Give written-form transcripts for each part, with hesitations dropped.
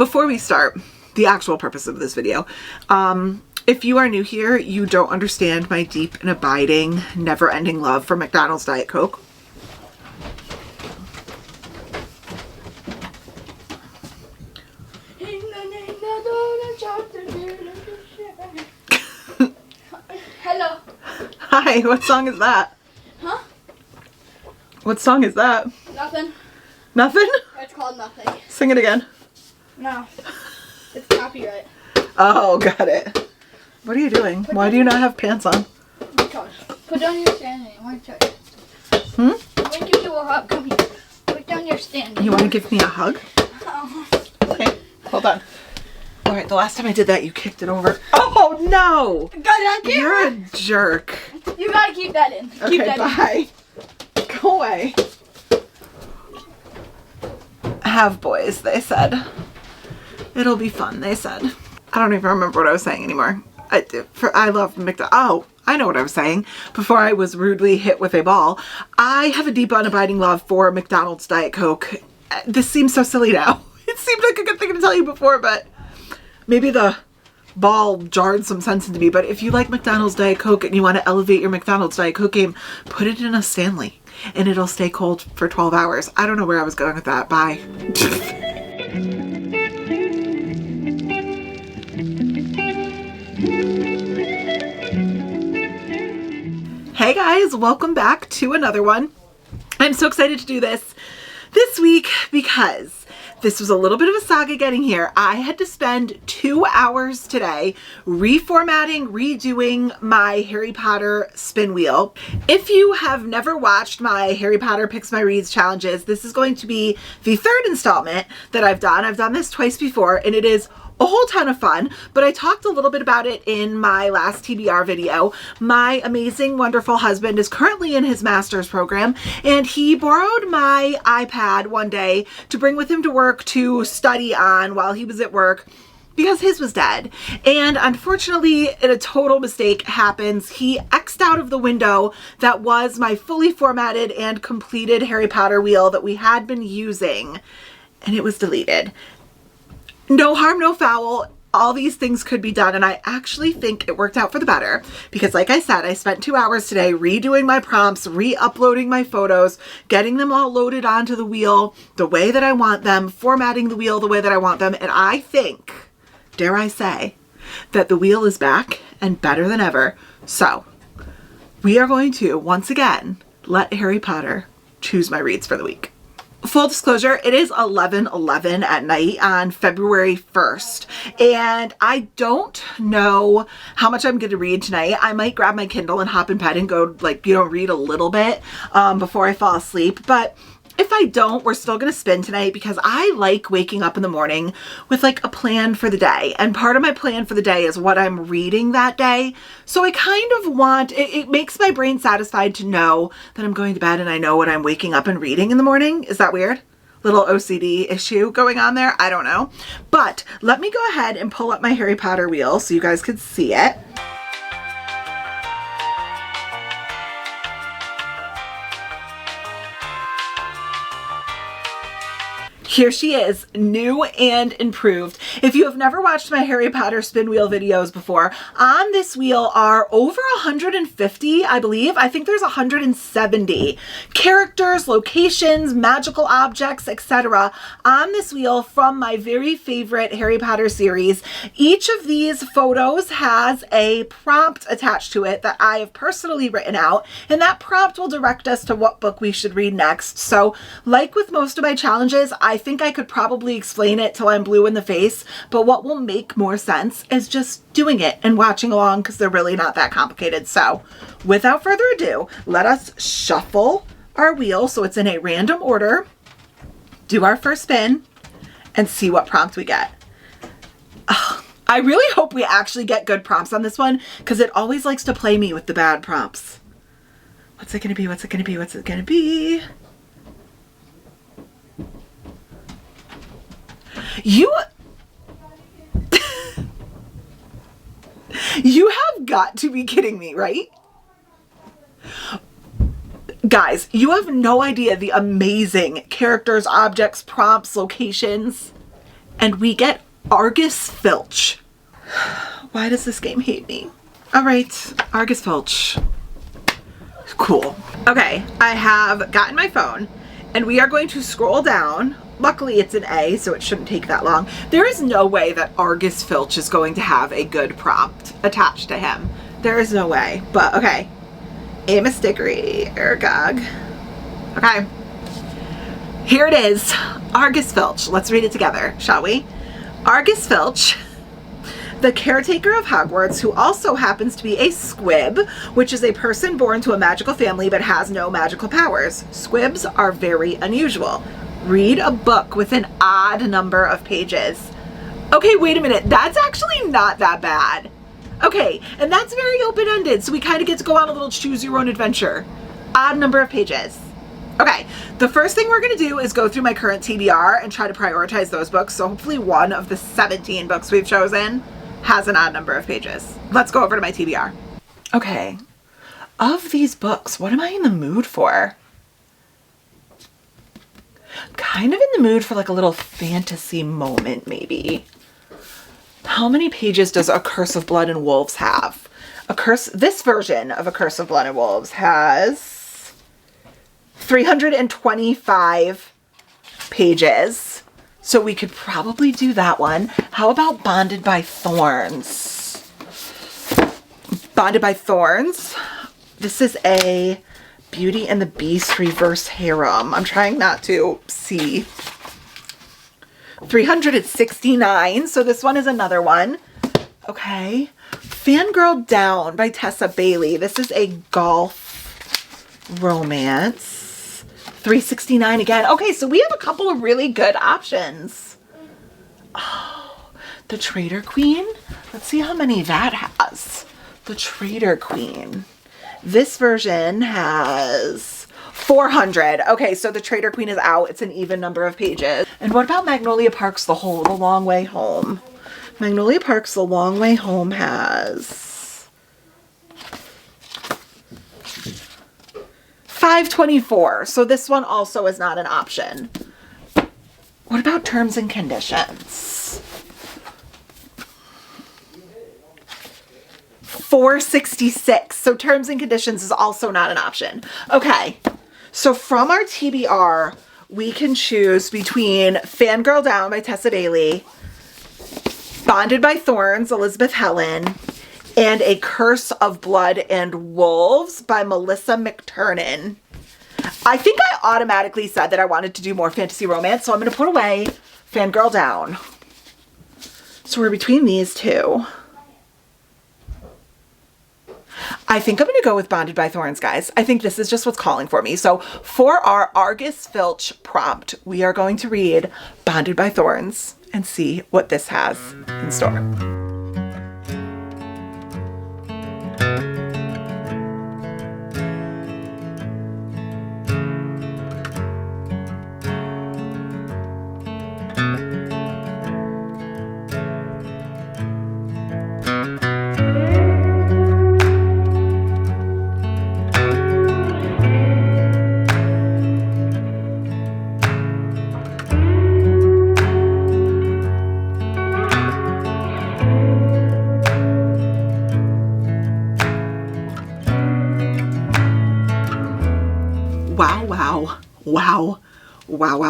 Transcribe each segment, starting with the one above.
Before we start the actual purpose of this video, if you are new here, you don't understand my deep and abiding, never-ending love for McDonald's Diet Coke. Hello. Hi, what song is that? Huh? What song is that? Nothing. Nothing? It's called Nothing. Sing it again. No. It's copyright. Oh, got it. What are you doing? Why do you not have pants on? Put down your standing. I want to try it. Hmm? I want to give you a hug. Come here. Put down your standing. You want to give me a hug? Okay, hold on. All right, the last time I did that, you kicked it over. Oh, no! You're a jerk. You gotta keep that in. Okay, Keep that bye. Go away. Have boys, they said. It'll be fun, they said. I don't even remember what I was saying anymore. I love McDonald's. Oh, I know what I was saying. Before I was rudely hit with a ball, I have a deep, unabiding love for McDonald's Diet Coke. This seems so silly now. It seemed like a good thing to tell you before, but maybe the ball jarred some sense into me. But if you like McDonald's Diet Coke and you want to elevate your McDonald's Diet Coke game, put it in a Stanley and it'll stay cold for 12 hours. I don't know where I was going with that. Bye. Hey guys, welcome back to another one. I'm so excited to do this week because this was a little bit of a saga getting here. I had to spend 2 hours today reformatting, redoing my Harry Potter spin wheel. If you have never watched my Harry Potter Picks My Reads challenges, this is going to be the third installment that I've done. I've done this twice before and it is a whole ton of fun, but I talked a little bit about it in my last TBR video. My amazing, wonderful husband is currently in his master's program, and he borrowed my iPad one day to bring with him to work to study on while he was at work because his was dead. And unfortunately, a total mistake happens. He X'd out of the window that was my fully formatted and completed Harry Potter wheel that we had been using, and it was deleted. No harm, no foul. All these things could be done, and I actually think it worked out for the better because, like I said, I spent 2 hours today redoing my prompts, re-uploading my photos, getting them all loaded onto the wheel the way that I want them, formatting the wheel the way that I want them, and I think, dare I say, that the wheel is back and better than ever. So we are going to, once again, let Harry Potter choose my reads for the week. Full disclosure, it is 11:11 at night on February 1st, and I don't know how much I'm going to read tonight. I might grab my Kindle and hop in bed and go, read a little bit before I fall asleep, but if I don't, we're still going to spin tonight because I like waking up in the morning with a plan for the day. And part of my plan for the day is what I'm reading that day. So I kind of want, it makes my brain satisfied to know that I'm going to bed and I know what I'm waking up and reading in the morning. Is that weird? Little OCD issue going on there? I don't know. But let me go ahead and pull up my Harry Potter wheel so you guys could see it. Here she is, new and improved. If you have never watched my Harry Potter spin wheel videos before, on this wheel are over 150, I believe. I think there's 170 characters, locations, magical objects, etc. on this wheel from my very favorite Harry Potter series. Each of these photos has a prompt attached to it that I have personally written out, and that prompt will direct us to what book we should read next. So, like with most of my challenges, I think I could probably explain it till I'm blue in the face, but what will make more sense is just doing it and watching along because they're really not that complicated. So without further ado, let us shuffle our wheel so it's in a random order, do our first spin, and see what prompt we get. I really hope we actually get good prompts on this one because it always likes to play me with the bad prompts. What's it gonna be? What's it gonna be? What's it gonna be? You have got to be kidding me, right? Guys, you have no idea the amazing characters, objects, prompts, locations, and we get Argus Filch. Why does this game hate me? All right, Argus Filch. Cool. Okay, I have gotten my phone and we are going to scroll down. Luckily it's an A, so it shouldn't take that long. There is no way that Argus Filch is going to have a good prompt attached to him. There is no way, but okay. Amos Diggory, Aragog. Okay. Here it is, Argus Filch. Let's read it together, shall we? Argus Filch, the caretaker of Hogwarts, who also happens to be a squib, which is a person born to a magical family but has no magical powers. Squibs are very unusual. Read a book with an odd number of pages. Okay, wait a minute. That's actually not that bad. Okay, and that's very open-ended, so we kind of get to go on a little choose-your-own-adventure. Odd number of pages. Okay, the first thing we're going to do is go through my current TBR and try to prioritize those books, so hopefully one of the 17 books we've chosen has an odd number of pages. Let's go over to my TBR. Okay, of these books, what am I in the mood for? Kind of in the mood for like a little fantasy moment, maybe. How many pages does A Curse of Blood and Wolves have? This version of A Curse of Blood and Wolves has 325 pages. So we could probably do that one. How about Bonded by Thorns? Bonded by Thorns. This is a Beauty and the Beast reverse harem. I'm trying not to see. 369. So this one is another one. Okay. Fangirl Down by Tessa Bailey. This is a golf romance. 369 again. Okay, so we have a couple of really good options. Oh, The Traitor Queen. Let's see how many that has. The Traitor Queen. This version has 400. Okay, so The Traitor Queen is out. It's an even number of pages. And what about Magnolia Park's The Long Way Home? Magnolia Park's The Long Way Home has 524. So this one also is not an option. What about Terms and Conditions? 466. So Terms and Conditions is also not an option. Okay. So from our TBR, we can choose between Fangirl Down by Tessa Bailey, Bonded by Thorns, Elizabeth Helen, and A Curse of Blood and Wolves by Melissa McTurnan. I think I automatically said that I wanted to do more fantasy romance, so I'm going to put away Fangirl Down. So we're between these two. I think I'm going to go with Bonded by Thorns, guys. I think this is just what's calling for me. So for our Argus Filch prompt, we are going to read Bonded by Thorns and see what this has in store.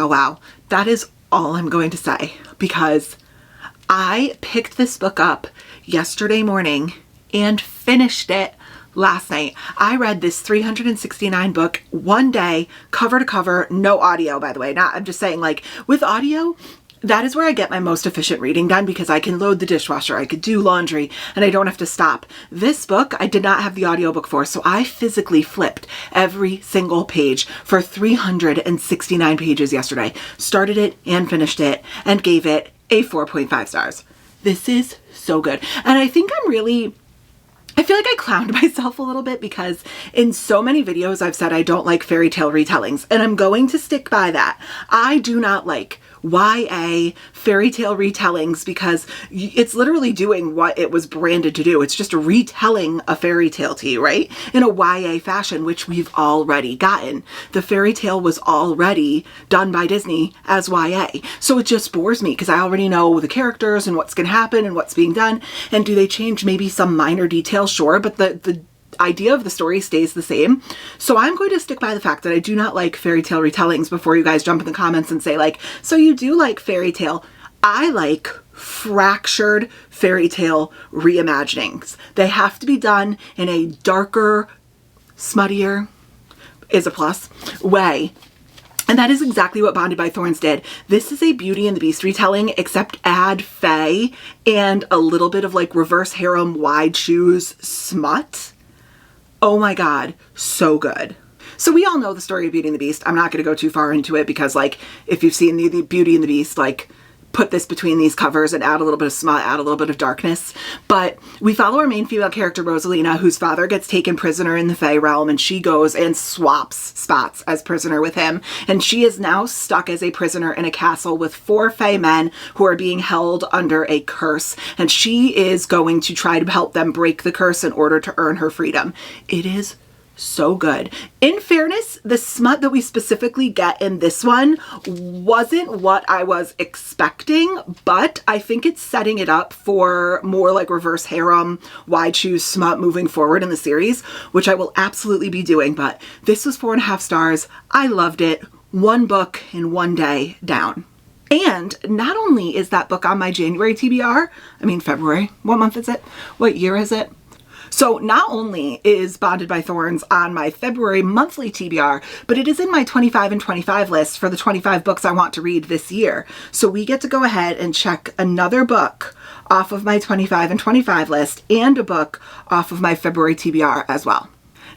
Wow. That is all I'm going to say, because I picked this book up yesterday morning and finished it last night. I read this 369 book one day, cover to cover, no audio, by the way. I'm just saying, like, with audio, that is where I get my most efficient reading done, because I can load the dishwasher, I could do laundry, and I don't have to stop. This book, I did not have the audiobook for, so I physically flipped every single page for 369 pages yesterday. Started it and finished it and gave it a 4.5 stars. This is so good. And I think I feel like I clowned myself a little bit, because in so many videos I've said I don't like fairy tale retellings, and I'm going to stick by that. I do not like YA fairy tale retellings because it's literally doing what it was branded to do. It's just retelling a fairy tale to you, right? In a YA fashion, which we've already gotten. The fairy tale was already done by Disney as YA. So it just bores me because I already know the characters and what's going to happen and what's being done. And do they change maybe some minor details? Sure, but the idea of the story stays the same. So I'm going to stick by the fact that I do not like fairy tale retellings before you guys jump in the comments and say like, so you do like fairy tale. I like fractured fairy tale reimaginings. They have to be done in a darker, smuttier, is a plus, way. And that is exactly what Bonded by Thorns did. This is a Beauty and the Beast retelling, except add fae and a little bit of like reverse harem wide shoes smut. Oh my God, so good. So we all know the story of Beauty and the Beast. I'm not going to go too far into it because like if you've seen the Beauty and the Beast, like put this between these covers and add a little bit of smut, add a little bit of darkness. But we follow our main female character, Rosalina, whose father gets taken prisoner in the Fae realm, and she goes and swaps spots as prisoner with him. And she is now stuck as a prisoner in a castle with 4 Fae men who are being held under a curse. And she is going to try to help them break the curse in order to earn her freedom. It is so good. In fairness, the smut that we specifically get in this one wasn't what I was expecting, but I think it's setting it up for more like reverse harem, wide shoes smut moving forward in the series, which I will absolutely be doing. But this was 4.5 stars. I loved it. 1 book in 1 day down. And not only is that book on my January TBR, I mean February, what month is it? What year is it? So not only is Bonded by Thorns on my February monthly TBR, but it is in my 25 and 25 list for the 25 books I want to read this year. So we get to go ahead and check another book off of my 25 and 25 list and a book off of my February TBR as well.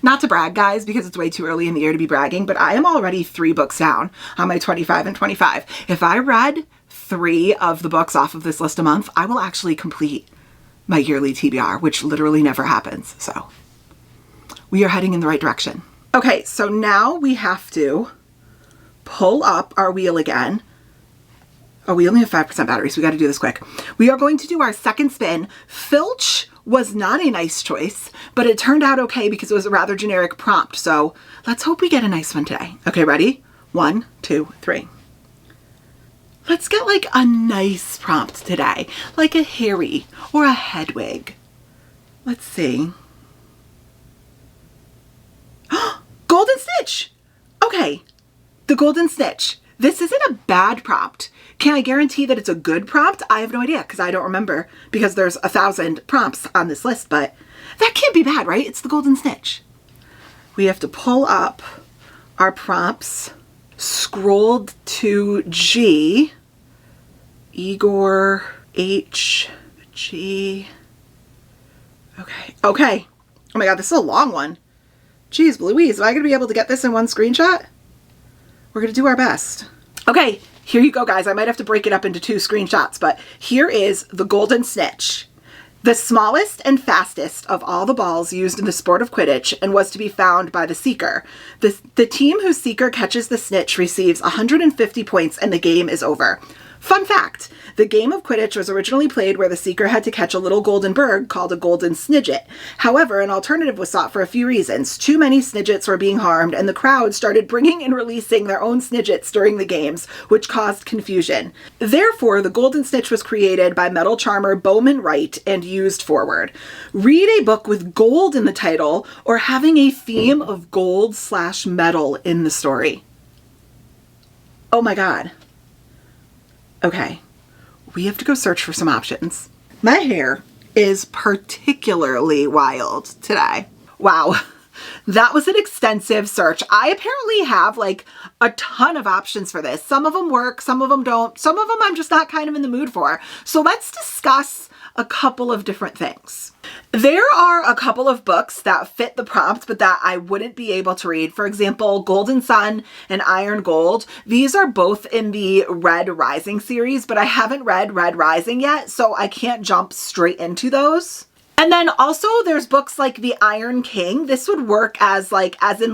Not to brag, guys, because it's way too early in the year to be bragging, but I am already 3 books down on my 25 and 25. If I read 3 of the books off of this list a month, I will actually complete my yearly TBR, which literally never happens. So we are heading in the right direction. Okay, so now we have to pull up our wheel again. Oh, we only have 5% battery, so we got to do this quick. We are going to do our second spin. Filch was not a nice choice, but it turned out okay because it was a rather generic prompt. So let's hope we get a nice one today. Okay, ready? 1, 2, 3. Let's get like a nice prompt today, like a Harry or a Hedwig. Let's see. Golden Snitch. Okay, the Golden Snitch. This isn't a bad prompt. Can I guarantee that it's a good prompt? I have no idea because I don't remember because there's 1,000 prompts on this list, but that can't be bad, right? It's the Golden Snitch. We have to pull up our prompts. Scrolled to G, Igor, H, G. Okay. Oh my God, this is a long one. Jeez Louise, am I going to be able to get this in one screenshot? We're going to do our best. Okay, here you go, guys. I might have to break it up into 2 screenshots, but here is the Golden Snitch. The smallest and fastest of all the balls used in the sport of Quidditch and was to be found by the Seeker. The team whose Seeker catches the Snitch receives 150 points and the game is over. Fun fact, the game of Quidditch was originally played where the Seeker had to catch a little golden bird called a golden snidget. However, an alternative was sought for a few reasons. Too many snidgets were being harmed, and the crowd started bringing and releasing their own snidgets during the games, which caused confusion. Therefore, the Golden Snitch was created by metal charmer Bowman Wright and used forward. Read a book with gold in the title or having a theme of gold/metal in the story. Oh my God. Okay, we have to go search for some options. My hair is particularly wild today. Wow, that was an extensive search. I apparently have like a ton of options for this. Some of them work, some of them don't. Some of them I'm just not kind of in the mood for. So let's discuss a couple of different things. There are a couple of books that fit the prompt, but that I wouldn't be able to read. For example, Golden Sun and Iron Gold. These are both in the Red Rising series, but I haven't read Red Rising yet, so I can't jump straight into those. And then also there's books like The Iron King. This would work as in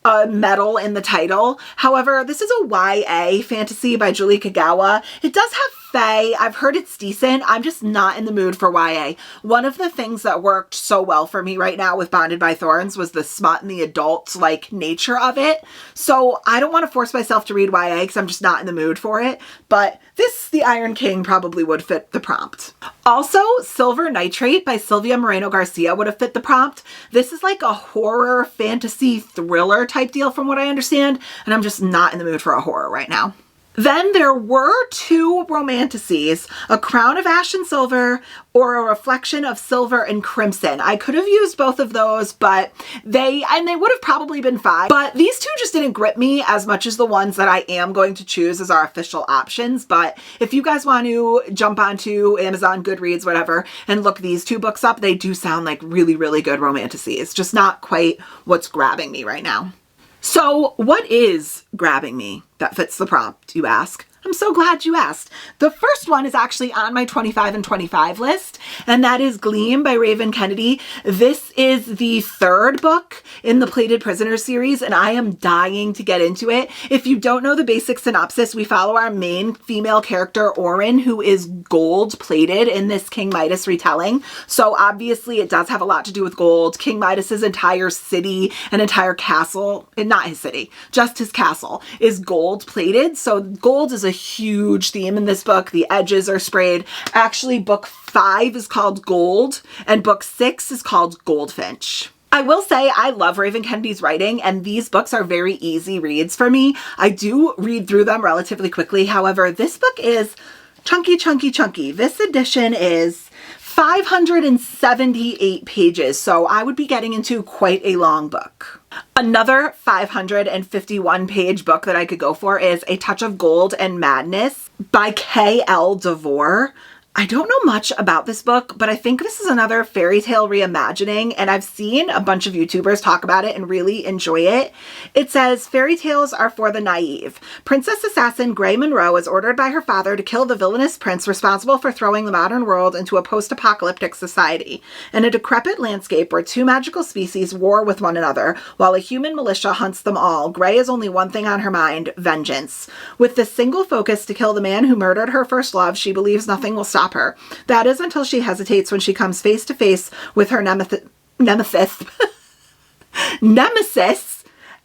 a medal in the title. However, this is a YA fantasy by Julie Kagawa. It does have fae. I've heard it's decent. I'm just not in the mood for YA. One of the things that worked so well for me right now with Bonded by Thorns was the smut and the adult like nature of it. So I don't want to force myself to read YA because I'm just not in the mood for it. But this, The Iron King, probably would fit the prompt. Also, Silver Nitrate by Sylvia Moreno Garcia would have fit the prompt. This is like a horror fantasy thriller type deal from what I understand, and I'm just not in the mood for a horror right now. Then there were two romanticises, A Crown of Ash and Silver or A Reflection of Silver and Crimson. I could have used both of those, but they would have probably been fine. But these two just didn't grip me as much as the ones that I am going to choose as our official options. But if you guys want to jump onto Amazon, Goodreads, whatever, and look these two books up, they do sound like really, really good romanticises. Just not quite what's grabbing me right now. So what is grabbing me that fits the prompt, you ask? I'm so glad you asked. The first one is actually on my 25 and 25 list, and that is Gleam by Raven Kennedy. This is the third book in the Plated Prisoner series, and I am dying to get into it. If you don't know the basic synopsis, we follow our main female character, Orin, who is gold-plated in this King Midas retelling. So obviously it does have a lot to do with gold. King Midas's entire city and entire castle, not his city, just his castle, is gold-plated. So gold is a huge theme in this book. The edges are sprayed. Actually, book 5 is called Gold, and book 6 is called Goldfinch. I will say I love Raven Kennedy's writing, and these books are very easy reads for me. I do read through them relatively quickly. However, this book is chunky, chunky, chunky. This edition is 578 pages, so I would be getting into quite a long book. Another 551 page book that I could go for is A Touch of Gold and Madness by K.L. DeVore. I don't know much about this book, but I think this is another fairy tale reimagining, and I've seen a bunch of YouTubers talk about it and really enjoy it. It says, fairy tales are for the naive. Princess assassin Grey Monroe is ordered by her father to kill the villainous prince responsible for throwing the modern world into a post-apocalyptic society. In a decrepit landscape where two magical species war with one another, while a human militia hunts them all, Grey has only one thing on her mind, vengeance. With the single focus to kill the man who murdered her first love, she believes nothing will stop her. That is until she hesitates when she comes face to face with her nemesis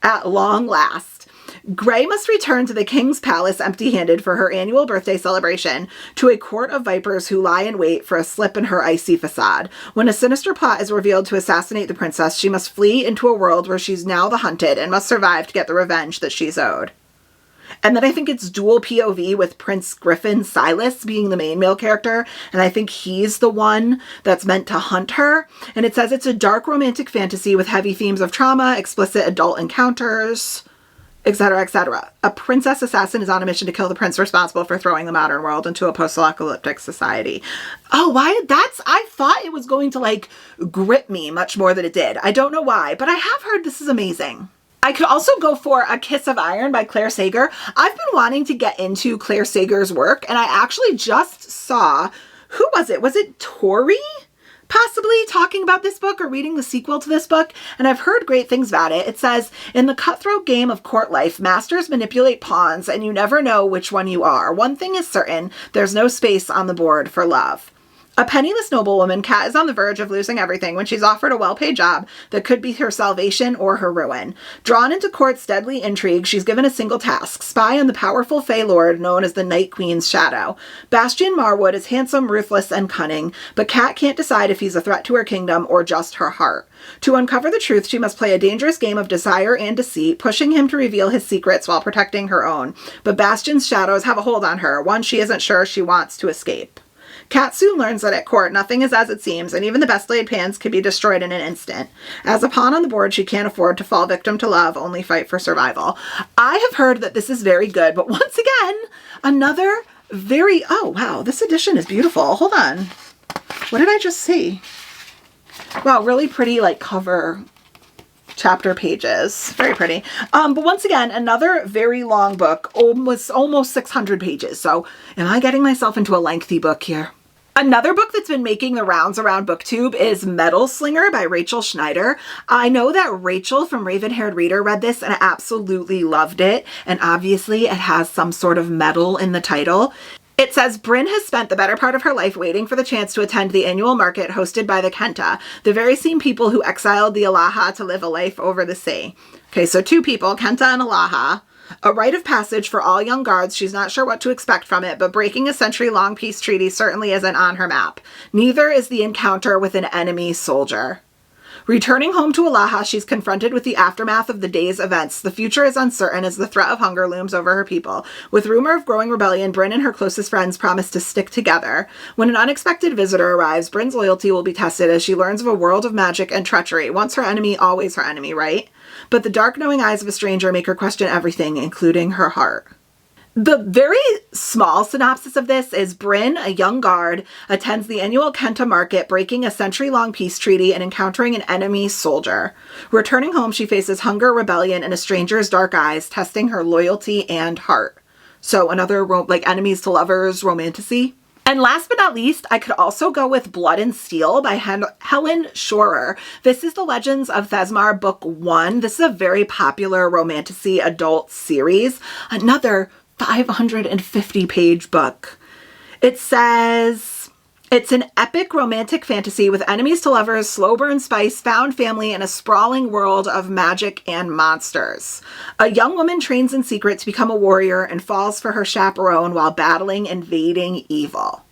at long last. Grey must return to the king's palace empty-handed for her annual birthday celebration, to a court of vipers who lie in wait for a slip in her icy facade. When a sinister plot is revealed to assassinate the princess, she must flee into a world where she's now the hunted and must survive to get the revenge that she's owed. And then I think it's dual POV with Prince Griffin Silas being the main male character. And I think he's the one that's meant to hunt her. And it says it's a dark romantic fantasy with heavy themes of trauma, explicit adult encounters, etc., etc. A princess assassin is on a mission to kill the prince responsible for throwing the modern world into a post-apocalyptic society. Oh, I thought it was going to like grip me much more than it did. I don't know why, but I have heard this is amazing. I could also go for A Kiss of Iron by Claire Sager. I've been wanting to get into Claire Sager's work, and I actually just saw, who was it? Was it Tori? Possibly talking about this book or reading the sequel to this book, and I've heard great things about it. It says, in the cutthroat game of court life, masters manipulate pawns, and you never know which one you are. One thing is certain, there's no space on the board for love. A penniless noblewoman, Kat is on the verge of losing everything when she's offered a well-paid job that could be her salvation or her ruin. Drawn into court's deadly intrigue, she's given a single task: spy on the powerful Fey Lord known as the Night Queen's shadow. Bastian Marwood is handsome, ruthless, and cunning, but Kat can't decide if he's a threat to her kingdom or just her heart. To uncover the truth, she must play a dangerous game of desire and deceit, pushing him to reveal his secrets while protecting her own. But Bastian's shadows have a hold on her, one she isn't sure she wants to escape. Kat soon learns that at court, nothing is as it seems, and even the best laid plans can be destroyed in an instant. As a pawn on the board, she can't afford to fall victim to love, only fight for survival. I have heard that this is very good, but once again, another very... Oh, wow, this edition is beautiful. Hold on. What did I just see? Wow, really pretty, like, cover chapter pages. Very pretty. But once again, another very long book, almost 600 pages. So am I getting myself into a lengthy book here? Another book that's been making the rounds around BookTube is Metal Slinger by Rachel Schneider. I know that Rachel from Raven Haired Reader read this and absolutely loved it. And obviously it has some sort of metal in the title. It says, Bryn has spent the better part of her life waiting for the chance to attend the annual market hosted by the Kenta, the very same people who exiled the Alaha to live a life over the sea. Okay, so two people, Kenta and Alaha. A rite of passage for all young guards. She's not sure what to expect from it, but breaking a century-long peace treaty certainly isn't on her map. Neither is the encounter with an enemy soldier. Returning home to Alaha, she's confronted with the aftermath of the day's events. The future is uncertain as the threat of hunger looms over her people. With rumor of growing rebellion, Bryn and her closest friends promise to stick together. When an unexpected visitor arrives, Bryn's loyalty will be tested as she learns of a world of magic and treachery. Once her enemy, always her enemy, right? But the dark, knowing eyes of a stranger make her question everything, including her heart. The very small synopsis of this is Bryn, a young guard, attends the annual Kenta market, breaking a century-long peace treaty and encountering an enemy soldier. Returning home, she faces hunger, rebellion, and a stranger's dark eyes, testing her loyalty and heart. So another, like, enemies to lovers romantasy. And last but not least, I could also go with Blood and Steel by Helen Shorer. This is the Legends of Thesmar Book 1. This is a very popular romantasy adult series. Another 550-page book. It says, it's an epic romantic fantasy with enemies to lovers, slow burn spice, found family, and a sprawling world of magic and monsters. A young woman trains in secret to become a warrior and falls for her chaperone while battling invading evil.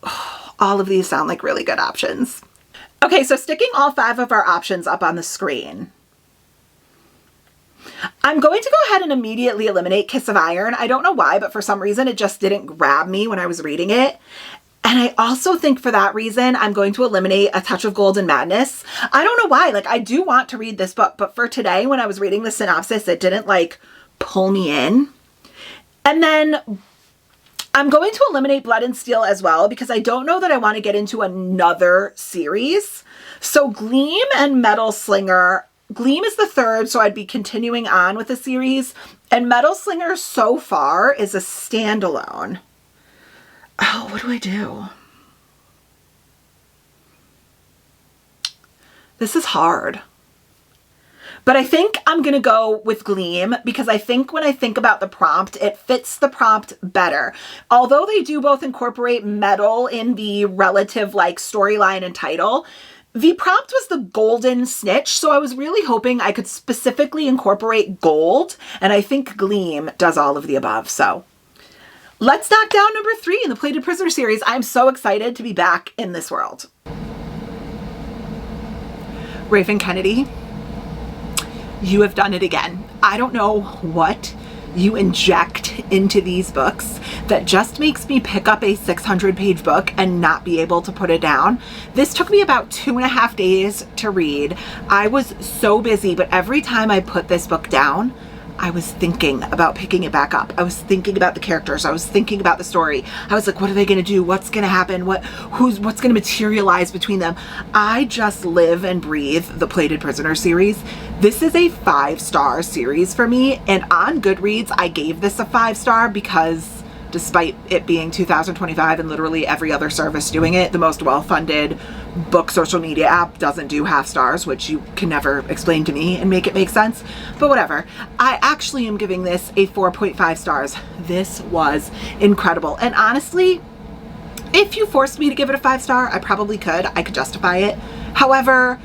Oh, all of these sound like really good options. Okay, so sticking all 5 of our options up on the screen. I'm going to go ahead and immediately eliminate Kiss of Iron. I don't know why, but for some reason it just didn't grab me when I was reading it. And I also think for that reason, I'm going to eliminate A Touch of Gold and Madness. I don't know why. Like, I do want to read this book, but for today, when I was reading the synopsis, it didn't, like, pull me in. And then I'm going to eliminate Blood and Steel as well, because I don't know that I want to get into another series. So Gleam and Metal Slinger. Gleam is the third, so I'd be continuing on with the series. And Metal Slinger so far is a standalone. Oh, what do I do? This is hard. But I think I'm going to go with Gleam because I think when I think about the prompt, it fits the prompt better. Although they do both incorporate metal in the relative like storyline and title, the prompt was the golden snitch, so I was really hoping I could specifically incorporate gold, and I think Gleam does all of the above, so. Let's knock down number 3 in the Plated Prisoner series. I'm so excited to be back in this world. Raven Kennedy, you have done it again. I don't know what you inject into these books that just makes me pick up a 600-page book and not be able to put it down. This took me about 2.5 days to read. I was so busy, but every time I put this book down, I was thinking about picking it back up. I was thinking about the characters. I was thinking about the story. I was like, what are they going to do? What's going to happen? What's going to materialize between them? I just live and breathe the Plated Prisoner series. This is a 5-star series for me. And on Goodreads, I gave this a 5-star because despite it being 2025 and literally every other service doing it, the most well-funded book social media app doesn't do half stars, which you can never explain to me and make it make sense, but whatever. I actually am giving this a 4.5 stars. This was incredible. And honestly, if you forced me to give it a 5-star, I probably could. I could justify it. However,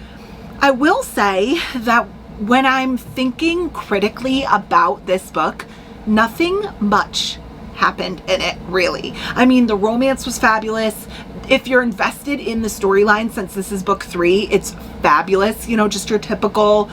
I will say that when I'm thinking critically about this book, nothing much happened in it, really. I mean, the romance was fabulous. If you're invested in the storyline, since this is book 3, it's fabulous. You know, just your typical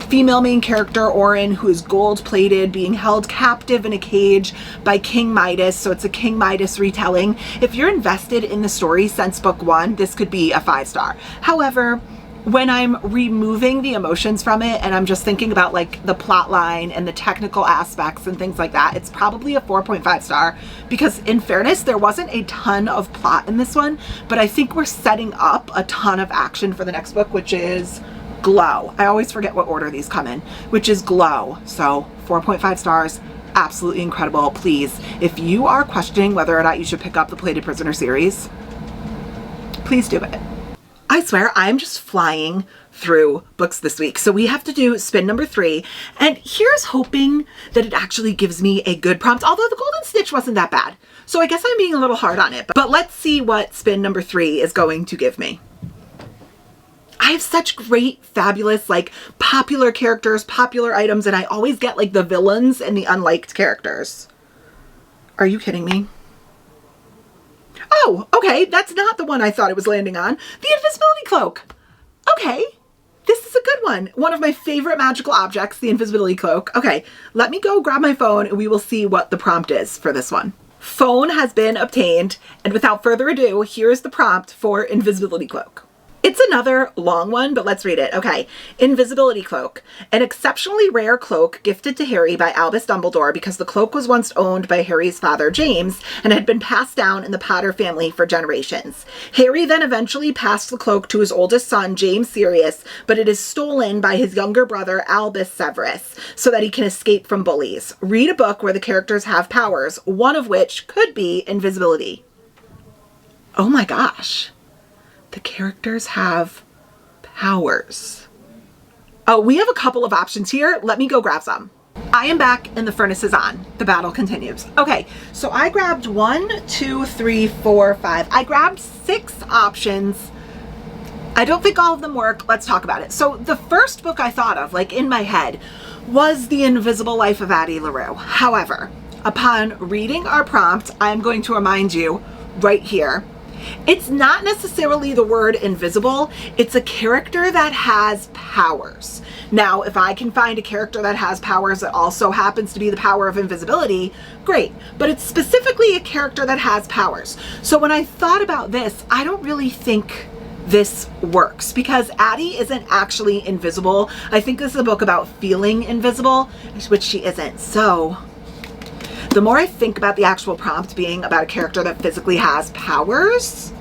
female main character, Orin, who is gold-plated, being held captive in a cage by King Midas. So it's a King Midas retelling. If you're invested in the story since book 1, this could be a 5-star. However, when I'm removing the emotions from it and I'm just thinking about like the plot line and the technical aspects and things like that, it's probably a 4.5 star because in fairness, there wasn't a ton of plot in this one, but I think we're setting up a ton of action for the next book, which is Glow. I always forget what order these come in, which is Glow. So 4.5 stars. absolutely incredible. Please, if you are questioning whether or not you should pick up the Plated Prisoner series, please do it. I swear I'm just flying through books this week. So we have to do spin number 3. And here's hoping that it actually gives me a good prompt. Although the Golden Snitch wasn't that bad. So I guess I'm being a little hard on it. But let's see what spin number 3 is going to give me. I have such great, fabulous, like popular characters, popular items. And I always get like the villains and the unliked characters. Are you kidding me? Oh, okay, that's not the one I thought it was landing on. The Invisibility Cloak. Okay, this is a good one. One of my favorite magical objects, the Invisibility Cloak. Okay, let me go grab my phone and we will see what the prompt is for this one. Phone has been obtained, and without further ado, here is the prompt for Invisibility Cloak. It's another long one, but let's read it. Okay. Invisibility Cloak. An exceptionally rare cloak gifted to Harry by Albus Dumbledore because the cloak was once owned by Harry's father, James, and had been passed down in the Potter family for generations. Harry then eventually passed the cloak to his oldest son, James Sirius, but it is stolen by his younger brother, Albus Severus, so that he can escape from bullies. Read a book where the characters have powers, one of which could be invisibility. Oh my gosh. The characters have powers. Oh, we have a couple of options here. Let me go grab some. I am back and the furnace is on. The battle continues. Okay, so I grabbed 1, 2, 3, 4, 5. I grabbed 6 options. I don't think all of them work. Let's talk about it. So the first book I thought of, like in my head, was The Invisible Life of Addie LaRue. However, upon reading our prompt, I'm going to remind you right here, it's not necessarily the word invisible, it's a character that has powers. Now, if I can find a character that has powers that also happens to be the power of invisibility, great. But it's specifically a character that has powers. So when I thought about this, I don't really think this works because Addie isn't actually invisible. I think this is a book about feeling invisible, which she isn't. So the more I think about the actual prompt being about a character that physically has powers,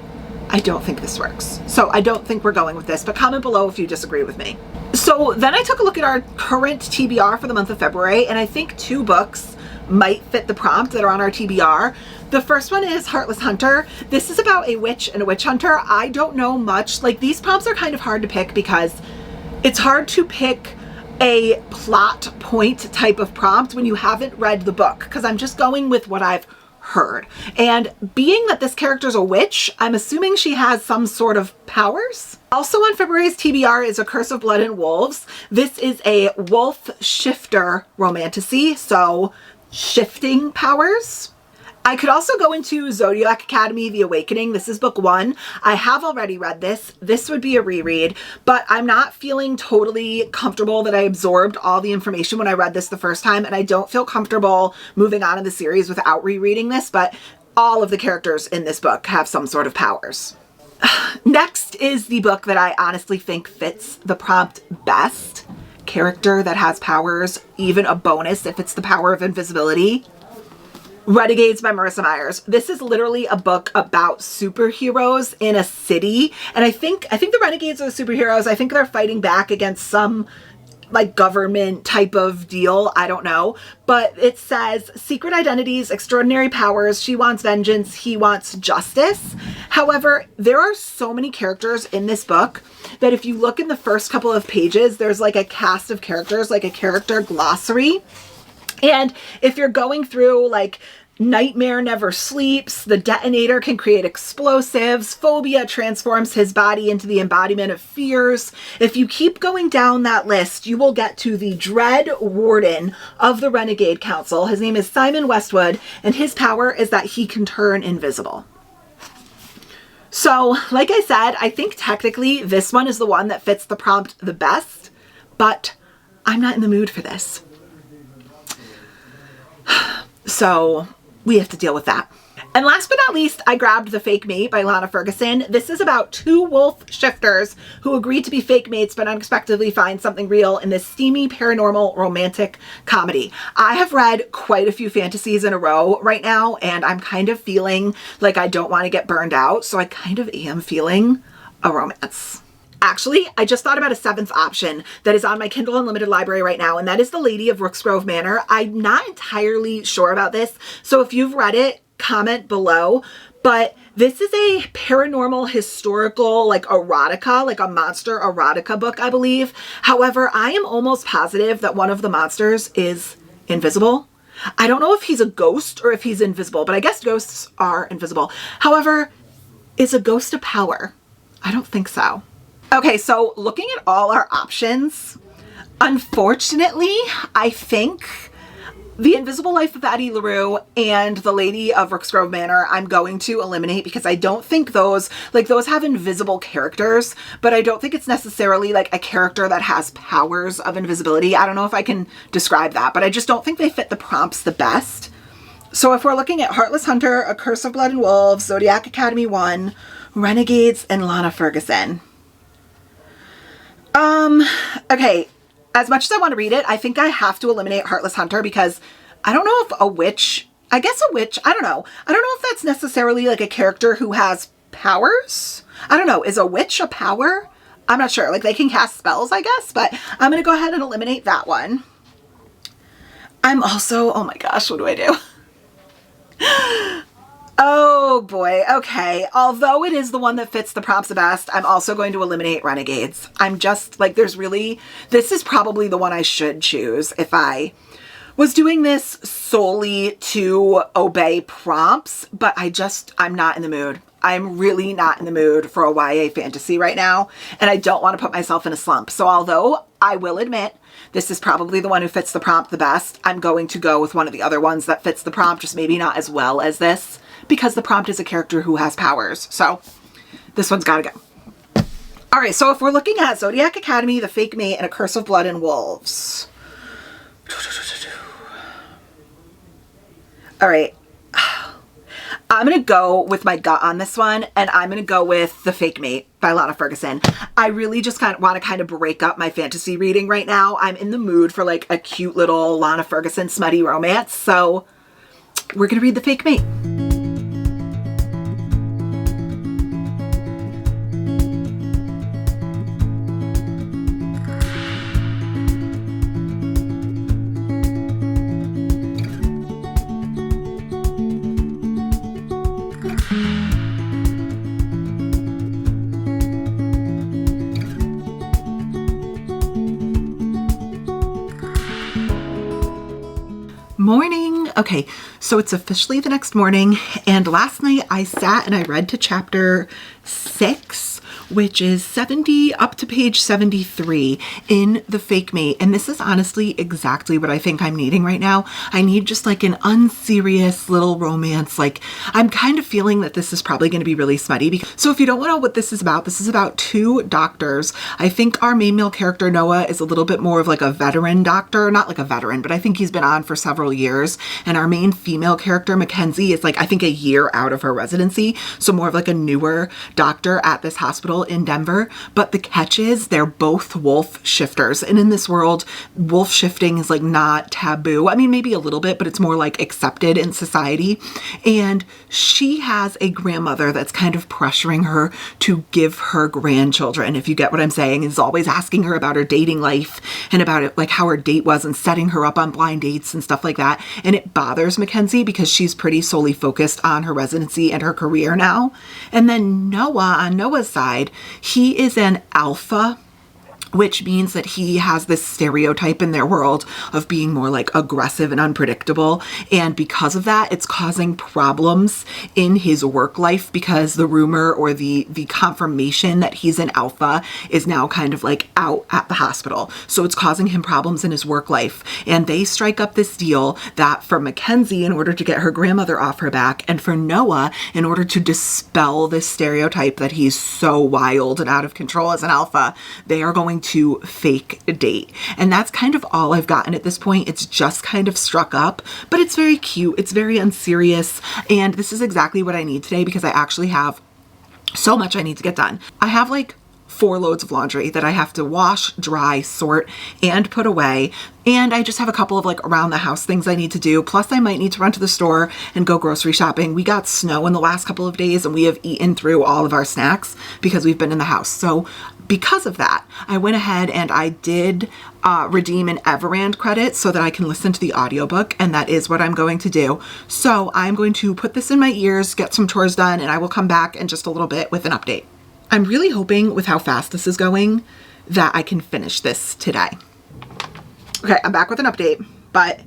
I don't think this works. So I don't think we're going with this, but comment below if you disagree with me. So then I took a look at our current TBR for the month of February, and I think 2 books might fit the prompt that are on our TBR. The first one is Heartless Hunter. This is about a witch and a witch hunter. I don't know much. Like, these prompts are kind of hard to pick because it's hard to pick a plot point type of prompt when you haven't read the book, because I'm just going with what I've heard. And being that this character's a witch, I'm assuming she has some sort of powers. Also on February's TBR is A Curse of Blood and Wolves. This is a wolf shifter romantasy, so shifting powers. I could also go into Zodiac Academy, The Awakening. This is book 1. I have already read this. This would be a reread, but I'm not feeling totally comfortable that I absorbed all the information when I read this the first time, and I don't feel comfortable moving on in the series without rereading this, but all of the characters in this book have some sort of powers. Next is the book that I honestly think fits the prompt best. Character that has powers, even a bonus if it's the power of invisibility. Renegades by Marissa Myers. This is literally a book about superheroes in a city. And I think the Renegades are the superheroes. I think they're fighting back against some like government type of deal. I don't know. But it says secret identities, extraordinary powers. She wants vengeance. He wants justice. However, there are so many characters in this book that if you look in the first couple of pages, there's like a cast of characters, like a character glossary. And if you're going through like Nightmare never sleeps, the detonator can create explosives, phobia transforms his body into the embodiment of fears. If you keep going down that list, you will get to the Dread Warden of the Renegade Council. His name is Simon Westwood, and his power is that he can turn invisible. So, like I said, I think technically this one is the one that fits the prompt the best, but I'm not in the mood for this. So we have to deal with that. And last but not least, I grabbed The Fake Mate by Lana Ferguson. This is about 2 wolf shifters who agree to be fake mates but unexpectedly find something real in this steamy paranormal romantic comedy. I have read quite a few fantasies in a row right now, and I'm kind of feeling like I don't want to get burned out, so I kind of am feeling a romance. Actually, I just thought about a 7th option that is on my Kindle Unlimited library right now, and that is The Lady of Rooksgrove Manor. I'm not entirely sure about this, so if you've read it, comment below. But this is a paranormal, historical, like erotica, like a monster erotica book, I believe. However, I am almost positive that one of the monsters is invisible. I don't know if he's a ghost or if he's invisible, but I guess ghosts are invisible. However, is a ghost a power? I don't think so. Okay, so looking at all our options, unfortunately, I think The Invisible Life of Addie LaRue and The Lady of Rooksgrove Manor I'm going to eliminate because I don't think those have invisible characters, but I don't think it's necessarily like a character that has powers of invisibility. I don't know if I can describe that, but I just don't think they fit the prompts the best. So if we're looking at Heartless Hunter, A Curse of Blood and Wolves, Zodiac Academy 1, Renegades, and Lana Ferguson. Okay. As much as I want to read it, I think I have to eliminate Heartless Hunter because I don't know if a witch, I guess a witch, I don't know. I don't know if that's necessarily like a character who has powers. I don't know. Is a witch a power? I'm not sure. Like they can cast spells, I guess, but I'm going to go ahead and eliminate that one. I'm also, oh my gosh, what do I do? Oh boy. Okay. Although it is the one that fits the prompts the best, I'm also going to eliminate Renegades. I'm just like, this is probably the one I should choose if I was doing this solely to obey prompts, but I'm not in the mood. I'm really not in the mood for a YA fantasy right now, and I don't want to put myself in a slump. So although I will admit this is probably the one who fits the prompt the best, I'm going to go with one of the other ones that fits the prompt, just maybe not as well as this, because the prompt is a character who has powers. So this one's got to go. All right, so if we're looking at Zodiac Academy, The Fake Mate, and A Curse of Blood and Wolves. All right. I'm going to go with my gut on this one, and I'm going to go with The Fake Mate by Lana Ferguson. I really just want to break up my fantasy reading right now. I'm in the mood for like a cute little Lana Ferguson smutty romance, so we're going to read The Fake Mate. Morning. Okay, so it's officially the next morning, and last night I sat and I read to chapter 6, which is 70 up to page 73 in The Fake Mate. And this is honestly exactly what I think I'm needing right now. I need just like an unserious little romance. Like I'm kind of feeling that this is probably going to be really smutty. So if you don't know what this is about 2 doctors. I think our main male character Noah is a little bit more of like a veteran doctor, not like a veteran, but I think he's been on for several years. And our main female character Mackenzie is like, I think a year out of her residency. So more of like a newer doctor at this hospital in Denver. But the catch is they're both wolf shifters, and in this world wolf shifting is like not taboo. I mean, maybe a little bit, but it's more like accepted in society. And she has a grandmother that's kind of pressuring her to give her grandchildren, if you get what I'm saying, is always asking her about her dating life and about it, like how her date was, and setting her up on blind dates and stuff like that. And it bothers Mackenzie because she's pretty solely focused on her residency and her career now. And then Noah, on Noah's side, he is an alpha, which means that he has this stereotype in their world of being more like aggressive and unpredictable. And because of that, it's causing problems in his work life because the rumor or the confirmation that he's an alpha is now kind of like out at the hospital. So it's causing him problems in his work life. And they strike up this deal that for Mackenzie, in order to get her grandmother off her back, and for Noah, in order to dispel this stereotype that he's so wild and out of control as an alpha, they are going to fake a date. And that's kind of all I've gotten at this point. It's just kind of struck up, but it's very cute. It's very unserious. And this is exactly what I need today because I actually have so much I need to get done. I have like 4 loads of laundry that I have to wash, dry, sort, and put away. And I just have a couple of like around the house things I need to do. Plus I might need to run to the store and go grocery shopping. We got snow in the last couple of days and we have eaten through all of our snacks because we've been in the house. So because of that, I went ahead and I did redeem an Everand credit so that I can listen to the audiobook, and that is what I'm going to do. So I'm going to put this in my ears, get some chores done, and I will come back in just a little bit with an update. I'm really hoping with how fast this is going that I can finish this today. Okay, I'm back with an update, but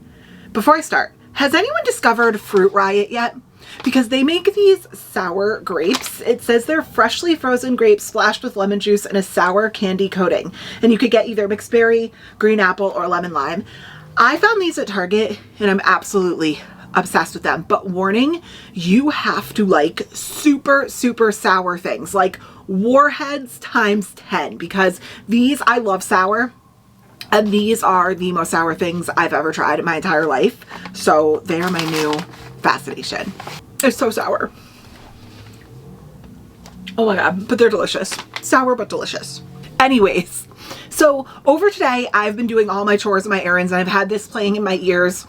before I start, has anyone discovered Fruit Riot yet? Because they make these sour grapes. It says they're freshly frozen grapes splashed with lemon juice and a sour candy coating. And you could get either mixed berry, green apple, or lemon lime. I found these at Target and I'm absolutely obsessed with them. But warning, you have to like super, super sour things, like Warheads times 10, because these, I love sour. And these are the most sour things I've ever tried in my entire life. So they are my new fascination. It's so sour. Oh my God, but they're delicious. Sour, but delicious. Anyways, so over today, I've been doing all my chores and my errands, and I've had this playing in my ears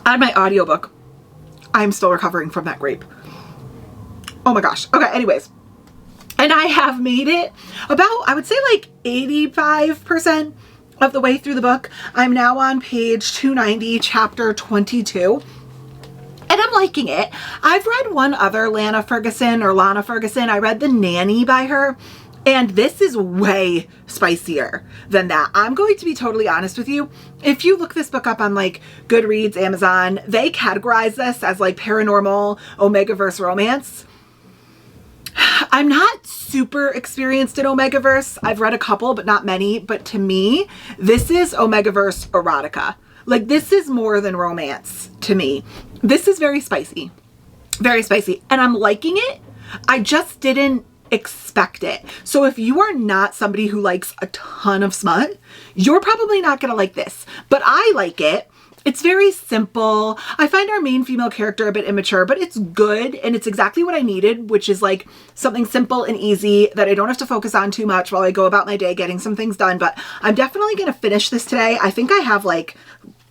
on my audiobook. I'm still recovering from that grape. Oh my gosh. Okay, anyways. And I have made it about, I would say like 85% of the way through the book. I'm now on page 290, chapter 22. And I'm liking it. I've read one other Lana Ferguson. I read The Nanny by her. And this is way spicier than that. I'm going to be totally honest with you. If you look this book up on like Goodreads, Amazon, they categorize this as like paranormal, Omegaverse romance. I'm not super experienced in Omegaverse. I've read a couple, but not many. But to me, this is Omegaverse erotica. Like, this is more than romance to me. This is very spicy. Very spicy. And I'm liking it. I just didn't expect it. So if you are not somebody who likes a ton of smut, you're probably not going to like this. But I like it. It's very simple. I find our main female character a bit immature, but it's good. And it's exactly what I needed, which is like something simple and easy that I don't have to focus on too much while I go about my day getting some things done. But I'm definitely going to finish this today. I think I have like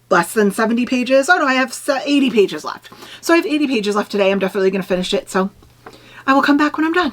less than 70 pages. Oh no, I have 80 pages left. So I have 80 pages left today. I'm definitely going to finish it. So I will come back when I'm done.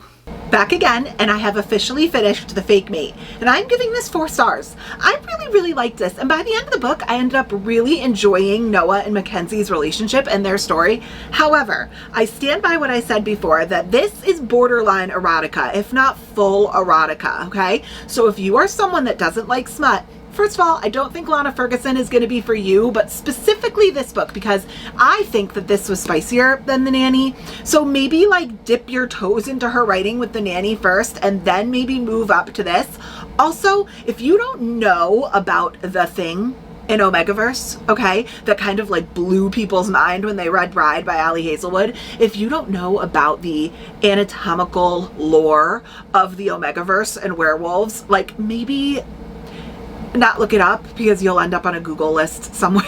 Back again, and I have officially finished The Fake Me, and I'm giving this 4 stars. I really liked this, and by the end of the book, I ended up really enjoying Noah and Mackenzie's relationship and their story. However, I stand by what I said before, that this is borderline erotica, if not full erotica, okay? So if you are someone that doesn't like smut, first of all, I don't think Lana Ferguson is going to be for you, but specifically this book, because I think that this was spicier than The Nanny. So maybe like dip your toes into her writing with The Nanny first and then maybe move up to this. Also, if you don't know about The Thing in Omegaverse, okay, that kind of like blew people's mind when they read Bride by Ali Hazelwood. If you don't know about the anatomical lore of the Omegaverse and werewolves, like maybe not look it up because you'll end up on a Google list somewhere.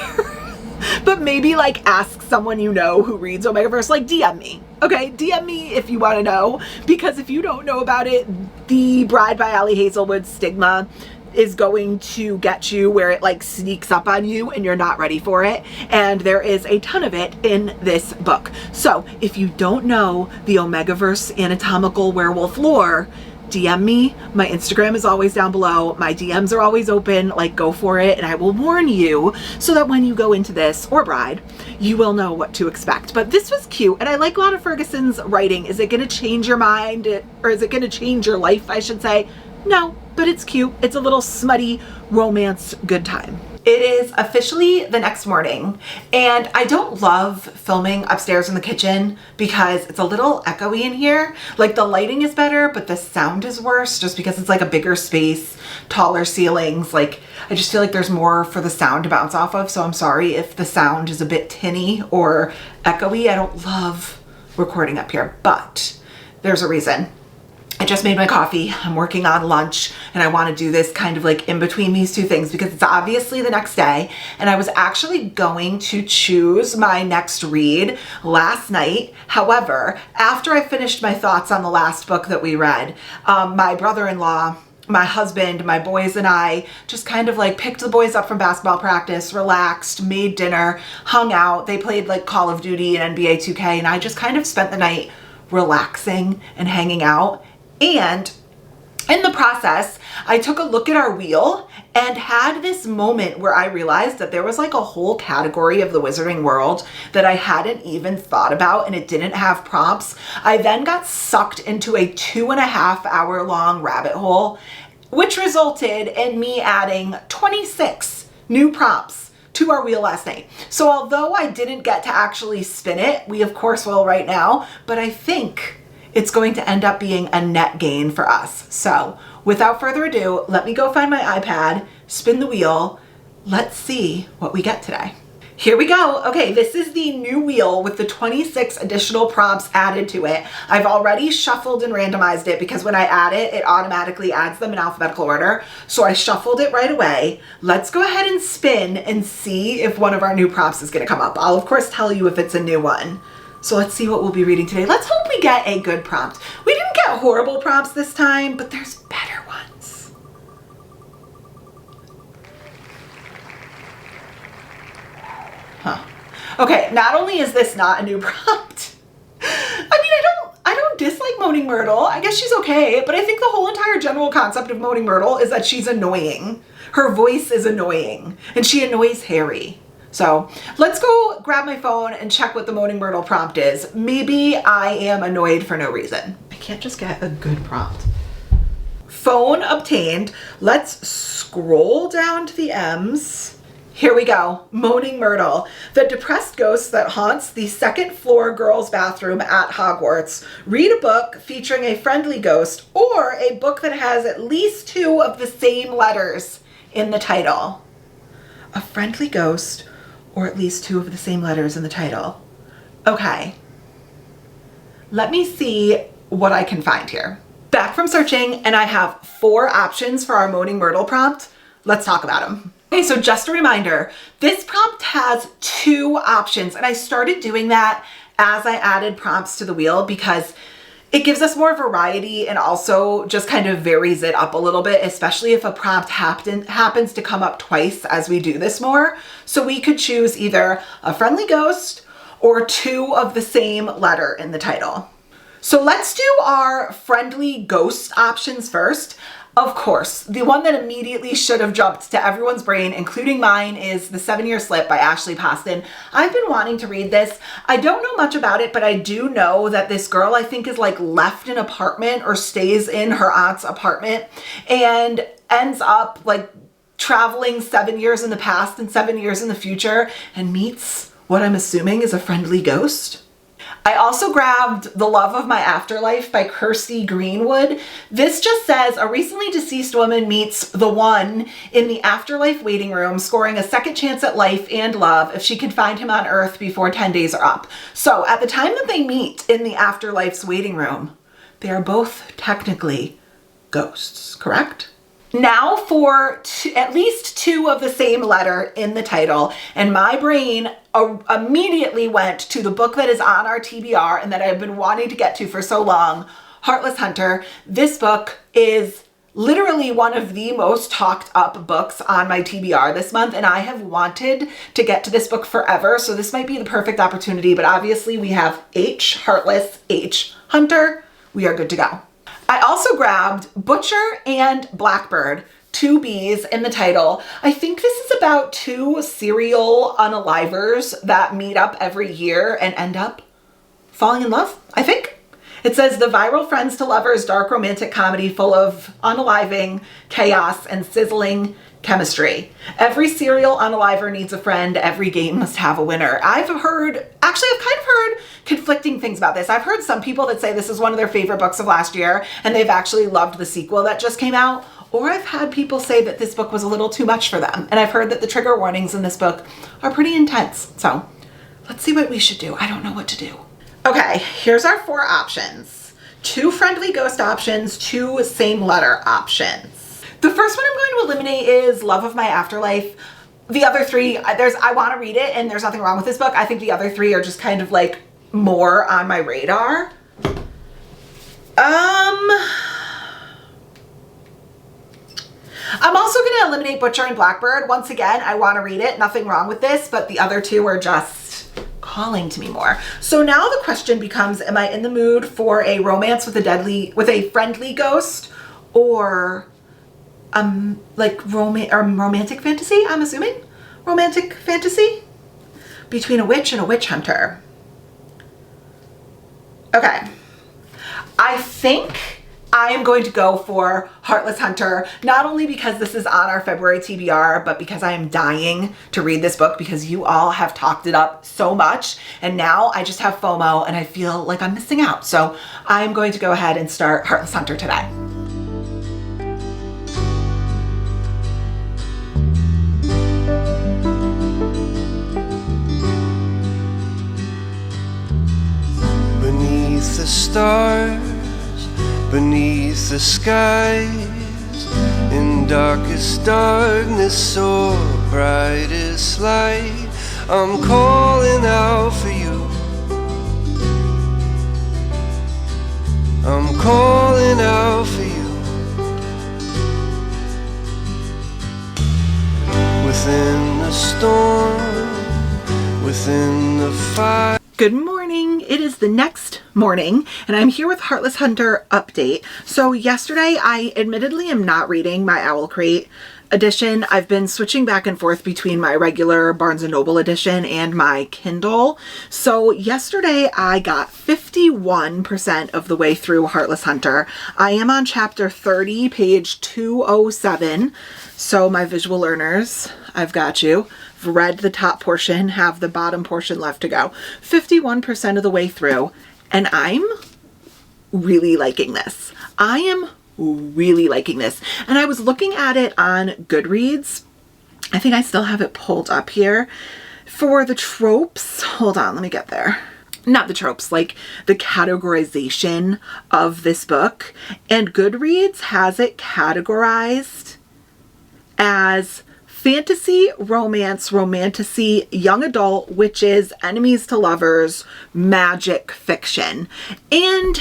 But maybe like ask someone you know who reads Omegaverse, like DM me. Okay, DM me if you want to know, because if you don't know about it, the Bride by Ali Hazelwood stigma is going to get you where it like sneaks up on you and you're not ready for it. And there is a ton of it in this book. So if you don't know the Omegaverse anatomical werewolf lore, DM me. My Instagram is always down below. My DMs are always open. Like, go for it. And I will warn you so that when you go into this, or Bride, you will know what to expect. But this was cute. And I like Lana Ferguson's writing. Is it going to change your mind? Or is it going to change your life, I should say? No, but it's cute. It's a little smutty romance good time. It is officially the next morning, and I don't love filming upstairs in the kitchen because it's a little echoey in here. Like, the lighting is better, but the sound is worse just because it's like a bigger space, taller ceilings. Like, I just feel like there's more for the sound to bounce off of, so I'm sorry if the sound is a bit tinny or echoey. I don't love recording up here, but there's a reason. I just made my coffee, I'm working on lunch, and I want to do this kind of like in between these two things because it's obviously the next day, and I was actually going to choose my next read last night. However, after I finished my thoughts on the last book that we read, my brother-in-law, my husband, my boys, and I just kind of like picked the boys up from basketball practice, relaxed, made dinner, hung out. They played like Call of Duty and NBA 2K, and I just kind of spent the night relaxing and hanging out. And In the process, I took a look at our wheel and had this moment where I realized that there was like a whole category of the wizarding world that I hadn't even thought about, and it didn't have prompts. I then got sucked into a 2.5 hour long rabbit hole, which resulted in me adding 26 new prompts to our wheel last night. So although I didn't get to actually spin it, we of course will right now, but I think it's going to end up being a net gain for us. So without further ado, let me go find my iPad, spin the wheel. Let's see what we get today. Here we go. Okay, this is the new wheel with the 26 additional prompts added to it. I've already shuffled and randomized it because when I add it, it automatically adds them in alphabetical order. So I shuffled it right away. Let's go ahead and spin and see if one of our new prompts is gonna come up. I'll of course tell you if it's a new one. So let's see what we'll be reading today. Let's hope we get a good prompt. We didn't get horrible prompts this time, but there's better ones. Huh. Okay, not only is this not a new prompt, I don't dislike Moaning Myrtle. I guess she's okay, but I think the whole entire general concept of Moaning Myrtle is that she's annoying. Her voice is annoying, and she annoys Harry. So let's go grab my phone and check what the Moaning Myrtle prompt is. Maybe I am annoyed for no reason. I can't just get a good prompt. Phone obtained. Let's scroll down to the M's. Here we go. Moaning Myrtle, the depressed ghost that haunts the second floor girls' bathroom at Hogwarts. Read a book featuring a friendly ghost or a book that has at least 2 of the same letters in the title. A friendly ghost or at least 2 of the same letters in the title. Okay. Let me see what I can find here. Back from searching, and I have 4 options for our Moaning Myrtle prompt. Let's talk about them. Okay, so just a reminder, this prompt has 2 options, and I started doing that as I added prompts to the wheel because it gives us more variety and also just kind of varies it up a little bit, especially if a prompt happens to come up twice as we do this more. So we could choose either a friendly ghost or 2 of the same letter in the title. So let's do our friendly ghost options first. Of course, the one that immediately should have jumped to everyone's brain, including mine, is The 7-Year Slip by Ashley Poston. I've been wanting to read this. I don't know much about it, but I do know that this girl, I think, is like left an apartment or stays in her aunt's apartment and ends up like traveling 7 years in the past and 7 years in the future and meets what I'm assuming is a friendly ghost. I also grabbed The Love of My Afterlife by Kirsty Greenwood. This just says a recently deceased woman meets the one in the afterlife waiting room, scoring a second chance at life and love if she can find him on Earth before 10 days are up. So at the time that they meet in the afterlife's waiting room, they are both technically ghosts, correct? Now for at least 2 of the same letter in the title, and my brain immediately went to the book that is on our TBR and that I've been wanting to get to for so long, Heartless Hunter. This book is literally one of the most talked up books on my TBR this month, and I have wanted to get to this book forever, so this might be the perfect opportunity, but obviously we have H, Heartless, H, Hunter. We are good to go. I also grabbed Butcher and Blackbird, 2 B's in the title. I think this is about 2 serial unalivers that meet up every year and end up falling in love, I think. It says the viral friends to lovers dark romantic comedy full of unaliving, chaos, and sizzling chemistry. Every serial unaliver needs a friend. Every game must have a winner. I've kind of heard conflicting things about this. I've heard some people that say this is one of their favorite books of last year and they've actually loved the sequel that just came out. Or I've had people say that this book was a little too much for them. And I've heard that the trigger warnings in this book are pretty intense. So let's see what we should do. I don't know what to do. Okay, here's our 4 options. 2 friendly ghost options, 2 same letter options. The first one I'm going to eliminate is Love of My Afterlife. The other 3, I want to read it and there's nothing wrong with this book. I think the other 3 are just kind of like more on my radar. I'm also going to eliminate Butcher and Blackbird. Once again, I want to read it. Nothing wrong with this, but the other 2 are just calling to me more. So now the question becomes, am I in the mood for a romance with a friendly ghost or like romantic fantasy, I'm assuming? Romantic fantasy between a witch and a witch hunter. Okay. I think I am going to go for Heartless Hunter, not only because this is on our February TBR, but because I am dying to read this book because you all have talked it up so much, and now I just have FOMO and I feel like I'm missing out. So I'm going to go ahead and start Heartless Hunter today. Beneath the stars, beneath the skies, in darkest darkness or brightest light, I'm calling out for you. I'm calling out for you. Within the storm, within the fire. Good morning. It is the next morning and I'm here with Heartless Hunter update. So yesterday I admittedly am not reading my Owl Crate edition. I've been switching back and forth between my regular Barnes & Noble edition and my Kindle. So yesterday I got 51% of the way through Heartless Hunter. I am on chapter 30, page 207. So my visual learners, I've got you. I've read the top portion, have the bottom portion left to go. 51% of the way through, and I'm really liking this. I am really liking this. And I was looking at it on Goodreads. I think I still have it pulled up here. For the tropes, hold on, let me get there. Not the tropes, like the categorization of this book. And Goodreads has it categorized as fantasy, romance, romantasy, young adult, witches, enemies to lovers, magic fiction. And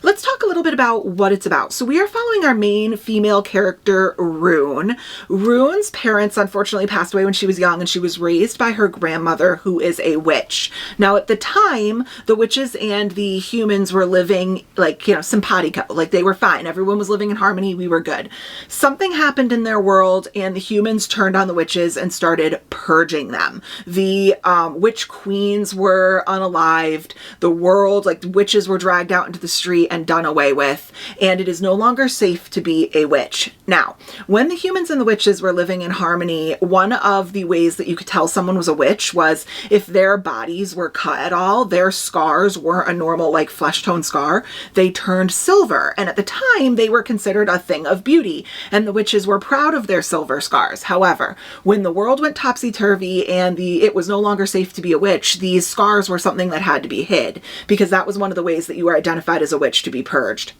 let's talk a little bit about what it's about. So we are following our main female character, Rune. Rune's parents unfortunately passed away when she was young and she was raised by her grandmother, who is a witch. Now at the time, the witches and the humans were living like, simpatico, like they were fine. Everyone was living in harmony. We were good. Something happened in their world and the humans turned on the witches and started purging them. The witch queens were unalived. The world, like the witches were dragged out into the street and done away with, and it is no longer safe to be a witch. Now, when the humans and the witches were living in harmony, one of the ways that you could tell someone was a witch was if their bodies were cut at all, their scars weren't a normal like flesh tone scar, they turned silver, and at the time they were considered a thing of beauty, and the witches were proud of their silver scars. However, when the world went topsy-turvy and it was no longer safe to be a witch, these scars were something that had to be hid, because that was one of the ways that you were identified as a witch, to be purged.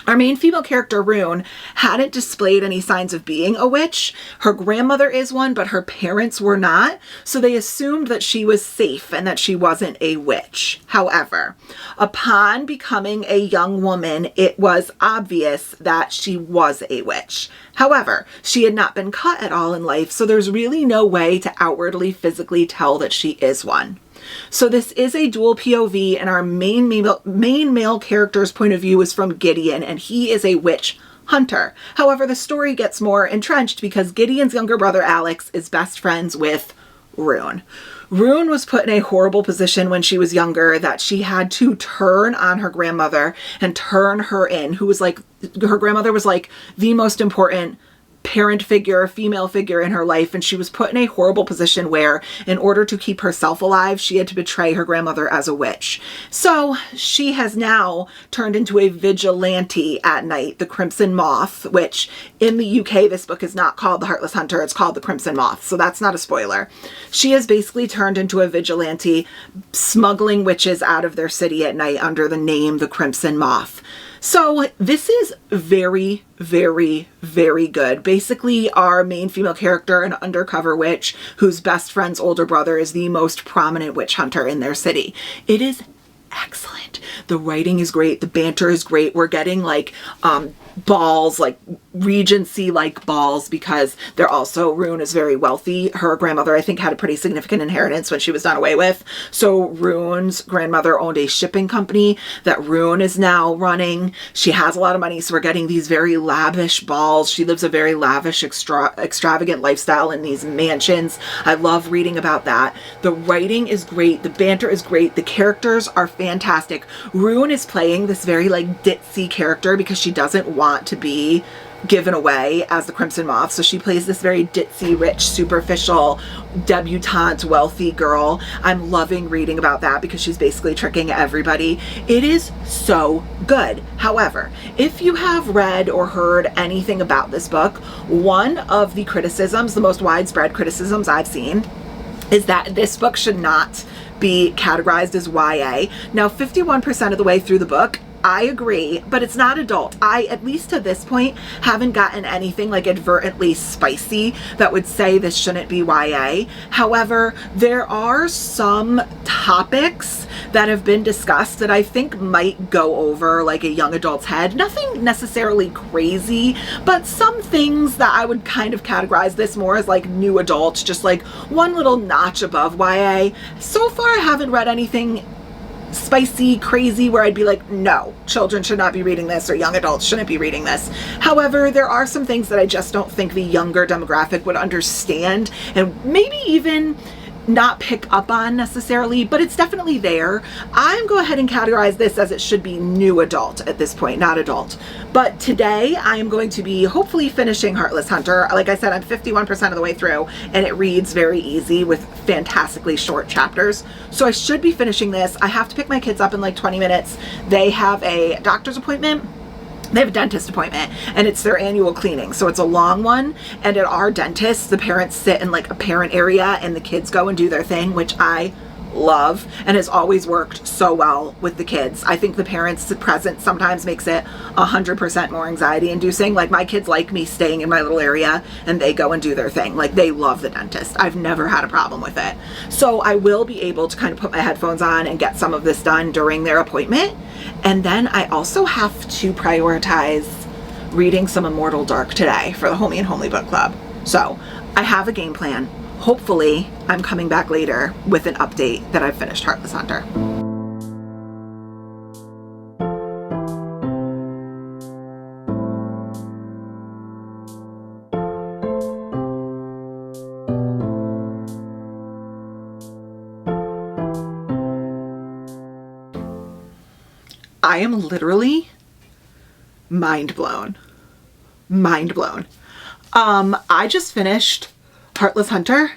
Our main female character, Rune, hadn't displayed any signs of being a witch. Her grandmother is one, but her parents were not, so they assumed that she was safe and that she wasn't a witch. However, upon becoming a young woman, it was obvious that she was a witch. However, she had not been cut at all in life, so there's really no way to outwardly physically tell that she is one. So this is a dual POV, and our main male character's point of view is from Gideon, and he is a witch hunter. However, the story gets more entrenched because Gideon's younger brother Alex is best friends with Rune. Rune was put in a horrible position when she was younger that she had to turn on her grandmother and turn her in, who was like, her grandmother was like the most important parent figure, female figure in her life, and she was put in a horrible position where in order to keep herself alive, she had to betray her grandmother as a witch. So she has now turned into a vigilante at night, the Crimson Moth, which in the UK, this book is not called The Heartless Hunter, it's called The Crimson Moth, so that's not a spoiler. She has basically turned into a vigilante, smuggling witches out of their city at night under the name The Crimson Moth. So this is very, very, very good. Basically, our main female character, an undercover witch whose best friend's older brother is the most prominent witch hunter in their city. It is excellent. The writing is great. The banter is great. We're getting like balls, like Regency-like balls because Rune is very wealthy. Her grandmother, I think, had a pretty significant inheritance when she was done away with. So Rune's grandmother owned a shipping company that Rune is now running. She has a lot of money, so we're getting these very lavish balls. She lives a very lavish, extravagant lifestyle in these mansions. I love reading about that. The writing is great. The banter is great. The characters are fantastic. Rune is playing this very like ditzy character because she doesn't want to be given away as the Crimson Moth. So she plays this very ditzy, rich, superficial, debutante, wealthy girl. I'm loving reading about that because she's basically tricking everybody. It is so good. However, if you have read or heard anything about this book, one of the criticisms, the most widespread criticisms I've seen, is that this book should not be categorized as YA. Now, 51% of the way through the book, I agree, but it's not adult. I, at least to this point, haven't gotten anything like advertently spicy that would say this shouldn't be YA. However, there are some topics that have been discussed that I think might go over like a young adult's head. Nothing necessarily crazy, but some things that I would kind of categorize this more as like new adult, just like one little notch above YA. So far, I haven't read anything spicy, crazy, where I'd be like, no, children should not be reading this or young adults shouldn't be reading this. However, there are some things that I just don't think the younger demographic would understand and maybe even not pick up on necessarily, but it's definitely there. I'm going ahead and categorize this as it should be new adult at this point, not adult. But today I am going to be hopefully finishing Heartless Hunter. Like I said, I'm 51% of the way through and it reads very easy with fantastically short chapters. So I should be finishing this. I have to pick my kids up in like 20 minutes. They have a doctor's appointment. They have a dentist appointment and it's their annual cleaning. So it's a long one. And at our dentist, the parents sit in like a parent area and the kids go and do their thing, which I love and has always worked so well with the kids. I think the parents present sometimes makes it 100% more anxiety inducing. Like my kids like me staying in my little area and they go and do their thing. Like they love the dentist. I've never had a problem with it. So I will be able to kind of put my headphones on and get some of this done during their appointment. And then I also have to prioritize reading some Immortal Dark today for the Homey and Homely book club. So I have a game plan. Hopefully I'm coming back later with an update that I've finished Heartless Hunter. I am literally mind blown. Mind blown. I just finished Heartless Hunter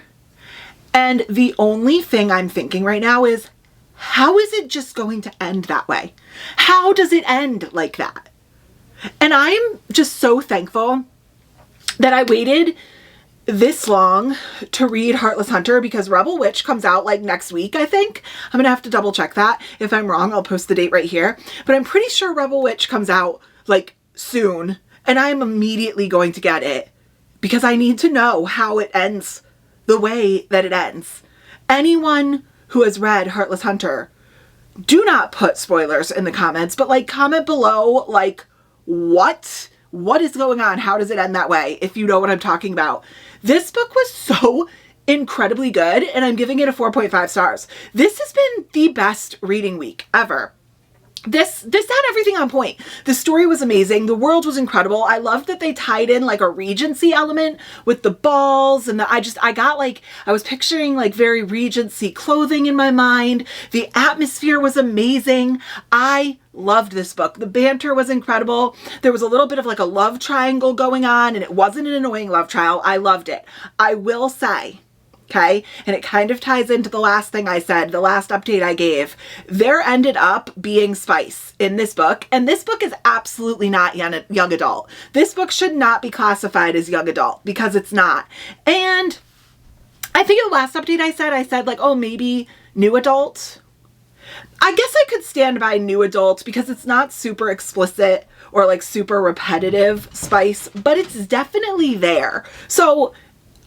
and the only thing I'm thinking right now is, how is it just going to end that way? How does it end like that? And I'm just so thankful that I waited this long to read Heartless Hunter because Rebel Witch comes out like next week, I think. I'm gonna have to double check that. If I'm wrong, I'll post the date right here. But I'm pretty sure Rebel Witch comes out like soon and I'm immediately going to get it because I need to know how it ends the way that it ends. Anyone who has read Heartless Hunter, do not put spoilers in the comments, but like comment below like what is going on? How does it end that way? If you know what I'm talking about. This book was so incredibly good and I'm giving it a 4.5 stars. This has been the best reading week ever. This had everything on point. The story was amazing. The world was incredible. I loved that they tied in like a Regency element with the balls and I was picturing like very Regency clothing in my mind. The atmosphere was amazing. I loved this book. The banter was incredible. There was a little bit of like a love triangle going on and it wasn't an annoying love triangle. I loved it. I will say, okay, and it kind of ties into the last thing I said, the last update I gave. There ended up being spice in this book, and this book is absolutely not young adult. This book should not be classified as young adult because it's not. And I think in the last update I said like, oh, maybe new adult. I guess I could stand by new adult because it's not super explicit or like super repetitive spice, but it's definitely there. So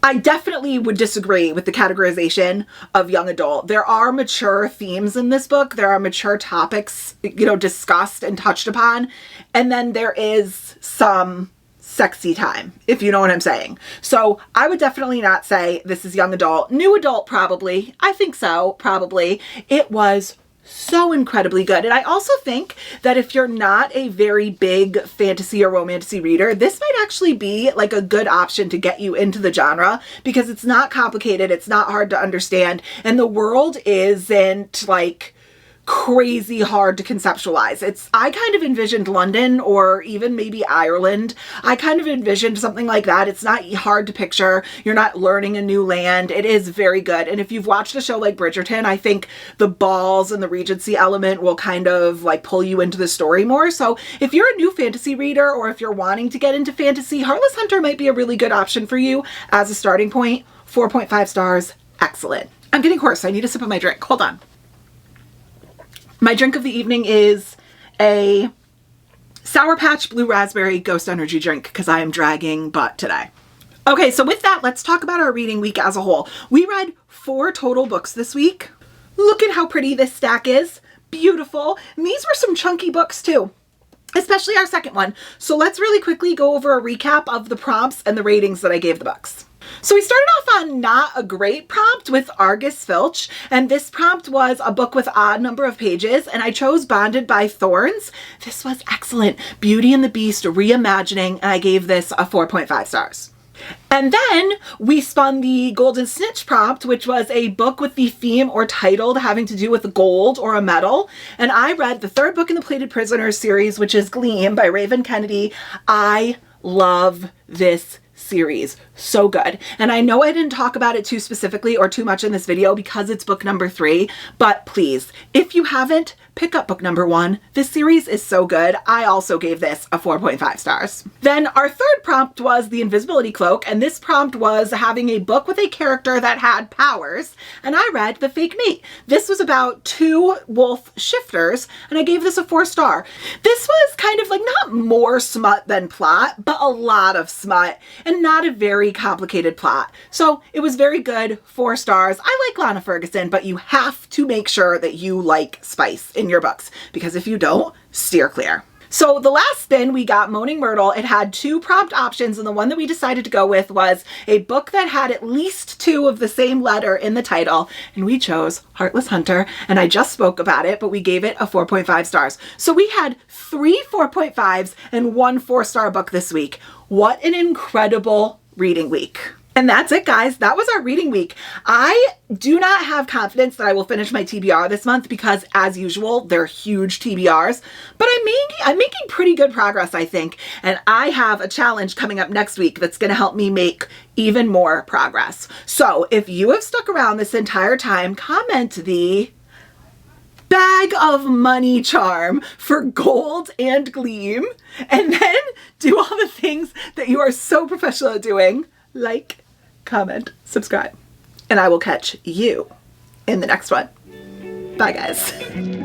I definitely would disagree with the categorization of young adult. There are mature themes in this book. There are mature topics, discussed and touched upon. And then there is some sexy time, if you know what I'm saying. So I would definitely not say this is young adult. New adult, probably. I think so, probably. It was so incredibly good. And I also think that if you're not a very big fantasy or romantasy reader, this might actually be like a good option to get you into the genre, because it's not complicated, it's not hard to understand, and the world isn't like crazy hard to conceptualize. I kind of envisioned London, or even maybe Ireland. I kind of envisioned something like that. It's not hard to picture. You're not learning a new land. It is very good. And if you've watched a show like Bridgerton, I think the balls and the Regency element will kind of like pull you into the story more. So if you're a new fantasy reader, or if you're wanting to get into fantasy, Heartless Hunter might be a really good option for you as a starting point. 4.5 stars. Excellent. I'm getting hoarse. I need a sip of my drink. Hold on. My drink of the evening is a Sour Patch Blue Raspberry Ghost Energy drink, because I am dragging butt today. Okay, so with that, let's talk about our reading week as a whole. We read 4 total books this week. Look at how pretty this stack is. Beautiful. And these were some chunky books too, especially our second one. So let's really quickly go over a recap of the prompts and the ratings that I gave the books. So we started off on not a great prompt with Argus Filch, and this prompt was a book with odd number of pages, and I chose Bonded by Thorns. This was excellent. Beauty and the Beast reimagining, and I gave this a 4.5 stars. And then we spun the Golden Snitch prompt, which was a book with the theme or title having to do with gold or a metal. And I read the 3rd book in the Plated Prisoners series, which is Gleam by Raven Kennedy. I love this series. So good. And I know I didn't talk about it too specifically or too much in this video because it's book number 3, but please, if you haven't, pick up book number 1. This series is so good. I also gave this a 4.5 stars. Then our 3rd prompt was the Invisibility Cloak, and this prompt was having a book with a character that had powers, and I read The Fake Mate. This was about 2 wolf shifters, and I gave this a 4 star. This was kind of like not more smut than plot, but a lot of smut, and not a very complicated plot. So it was very good, 4 stars. I like Lana Ferguson, but you have to make sure that you like spice in your books, because if you don't, steer clear. So the last spin, we got Moaning Myrtle. It had 2 prompt options, and the one that we decided to go with was a book that had at least 2 of the same letter in the title, and we chose Heartless Hunter, and I just spoke about it, but we gave it a 4.5 stars. So we had 3 4.5s and 1 4-star book this week. What an incredible reading week. And that's it, guys. That was our reading week. I do not have confidence that I will finish my TBR this month because, as usual, they're huge TBRs. But I'm making pretty good progress, I think. And I have a challenge coming up next week that's going to help me make even more progress. So if you have stuck around this entire time, comment the bag of money charm for gold and gleam. And then do all the things that you are so professional at doing, like, comment, subscribe, and I will catch you in the next one. Bye, guys.